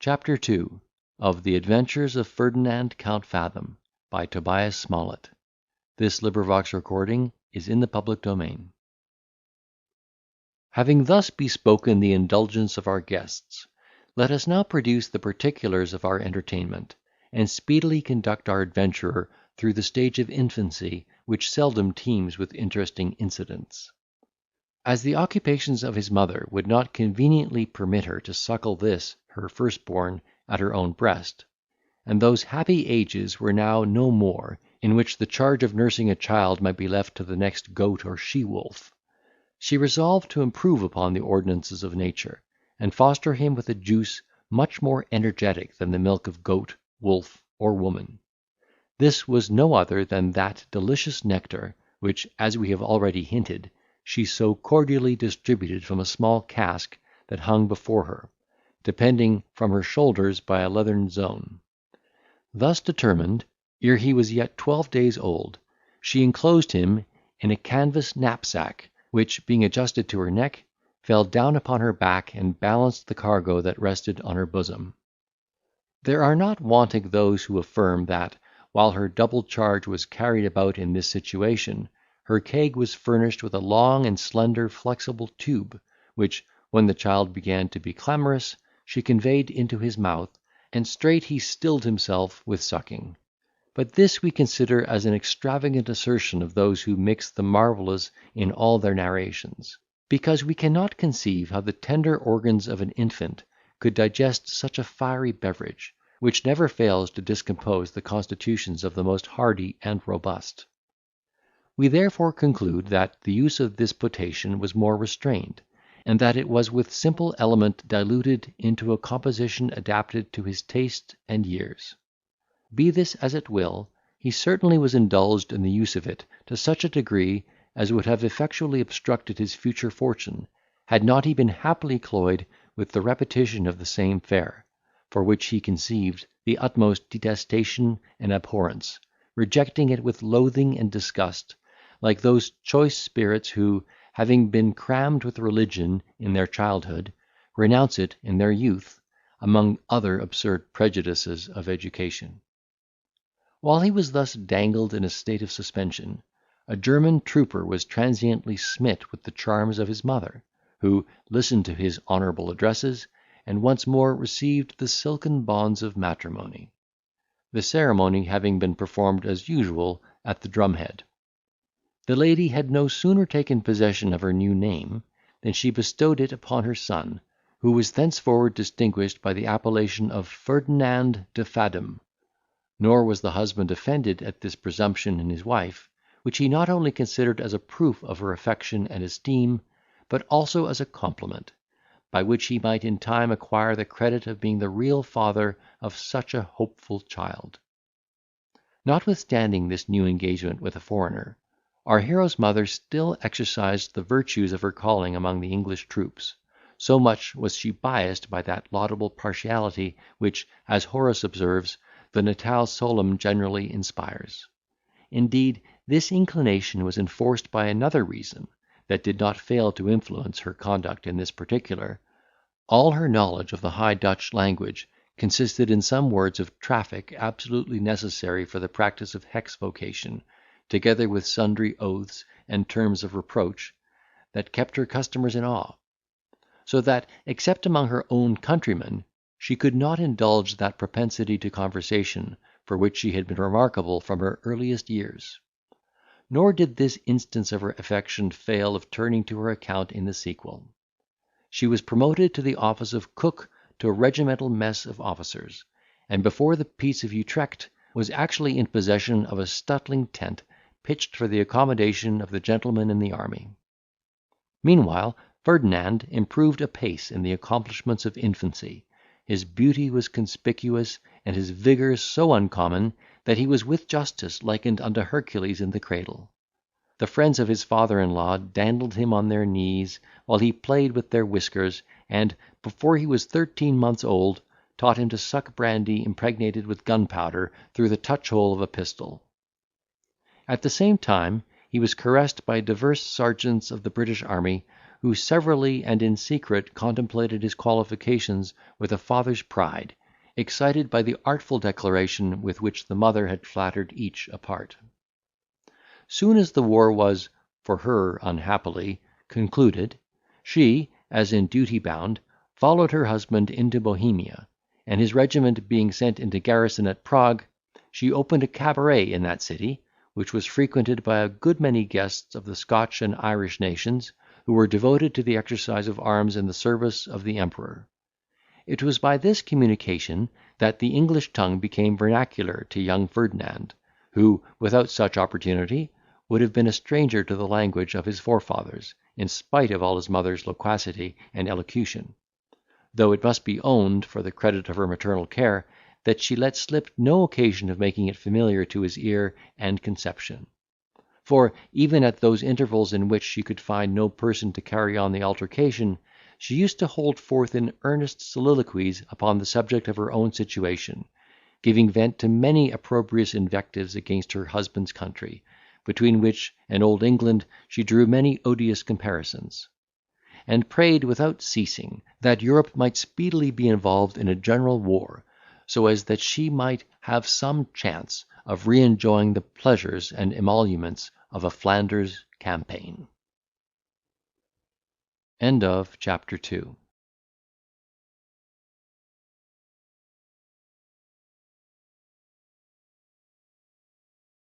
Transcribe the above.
Chapter II. Of the Adventures of Ferdinand Count Fathom, by Tobias Smollett. This recording is in the public domain. Having thus bespoken the indulgence of our guests, let us now produce the particulars of our entertainment, and speedily conduct our adventurer through the stage of infancy, which seldom teems with interesting incidents. As the occupations of his mother would not conveniently permit her to suckle this, her firstborn, at her own breast, and those happy ages were now no more, in which the charge of nursing a child might be left to the next goat or she-wolf, she resolved to improve upon the ordinances of nature, and foster him with a juice much more energetic than the milk of goat, wolf, or woman. This was no other than that delicious nectar, which, as we have already hinted, she so cordially distributed from a small cask that hung before her, depending from her shoulders by a leathern zone. Thus determined, ere he was yet 12 days old, she enclosed him in a canvas knapsack, which, being adjusted to her neck, fell down upon her back and balanced the cargo that rested on her bosom. There are not wanting those who affirm that, while her double charge was carried about in this situation, her keg was furnished with a long and slender flexible tube, which, when the child began to be clamorous, she conveyed into his mouth, and straight he stilled himself with sucking. But this we consider as an extravagant assertion of those who mix the marvellous in all their narrations, because we cannot conceive how the tender organs of an infant could digest such a fiery beverage, which never fails to discompose the constitutions of the most hardy and robust. We therefore conclude that the use of this potation was more restrained, and that it was with simple element diluted into a composition adapted to his taste and years. Be this as it will, he certainly was indulged in the use of it to such a degree as would have effectually obstructed his future fortune, had not he been happily cloyed with the repetition of the same fare, for which he conceived the utmost detestation and abhorrence, rejecting it with loathing and disgust, like those choice spirits who, having been crammed with religion in their childhood, renounce it in their youth, among other absurd prejudices of education. While he was thus dangled in a state of suspension, a German trooper was transiently smit with the charms of his mother, who listened to his honourable addresses, and once more received the silken bonds of matrimony; the ceremony having been performed as usual at the drumhead. The lady had no sooner taken possession of her new name, than she bestowed it upon her son, who was thenceforward distinguished by the appellation of Ferdinand de Fathom. Nor was the husband offended at this presumption in his wife, which he not only considered as a proof of her affection and esteem, but also as a compliment, by which he might in time acquire the credit of being the real father of such a hopeful child. Notwithstanding this new engagement with a foreigner, our hero's mother still exercised the virtues of her calling among the English troops, so much was she biassed by that laudable partiality which, as Horace observes, the natale solum generally inspires. Indeed, this inclination was enforced by another reason, that did not fail to influence her conduct in this particular. All her knowledge of the High Dutch language consisted in some words of traffic absolutely necessary for the practice of hex vocation, together with sundry oaths and terms of reproach, that kept her customers in awe; so that, except among her own countrymen, she could not indulge that propensity to conversation for which she had been remarkable from her earliest years. Nor did this instance of her affection fail of turning to her account in the sequel. She was promoted to the office of cook to a regimental mess of officers, and before the peace of Utrecht was actually in possession of a Stutling tent pitched for the accommodation of the gentlemen in the army. Meanwhile, Ferdinand improved apace in the accomplishments of infancy. His beauty was conspicuous, and his vigour so uncommon, that he was with justice likened unto Hercules in the cradle. The friends of his father-in-law dandled him on their knees, while he played with their whiskers, and, before he was 13 months old, taught him to suck brandy impregnated with gunpowder through the touch-hole of a pistol. At the same time, he was caressed by divers sergeants of the British army, who severally and in secret contemplated his qualifications with a father's pride, excited by the artful declaration with which the mother had flattered each apart. Soon as the war was, for her unhappily, concluded, she, as in duty bound, followed her husband into Bohemia, and his regiment being sent into garrison at Prague, she opened a cabaret in that city, which was frequented by a good many guests of the Scotch and Irish nations, who were devoted to the exercise of arms in the service of the Emperor. It was by this communication that the English tongue became vernacular to young Ferdinand, who, without such opportunity, would have been a stranger to the language of his forefathers, in spite of all his mother's loquacity and elocution; though it must be owned, for the credit of her maternal care, that she let slip no occasion of making it familiar to his ear and conception. For, even at those intervals in which she could find no person to carry on the altercation, she used to hold forth in earnest soliloquies upon the subject of her own situation, giving vent to many opprobrious invectives against her husband's country, between which and Old England she drew many odious comparisons; and prayed without ceasing that Europe might speedily be involved in a general war, so as that she might have some chance of re-enjoying the pleasures and emoluments of a Flanders campaign. Chapter 2.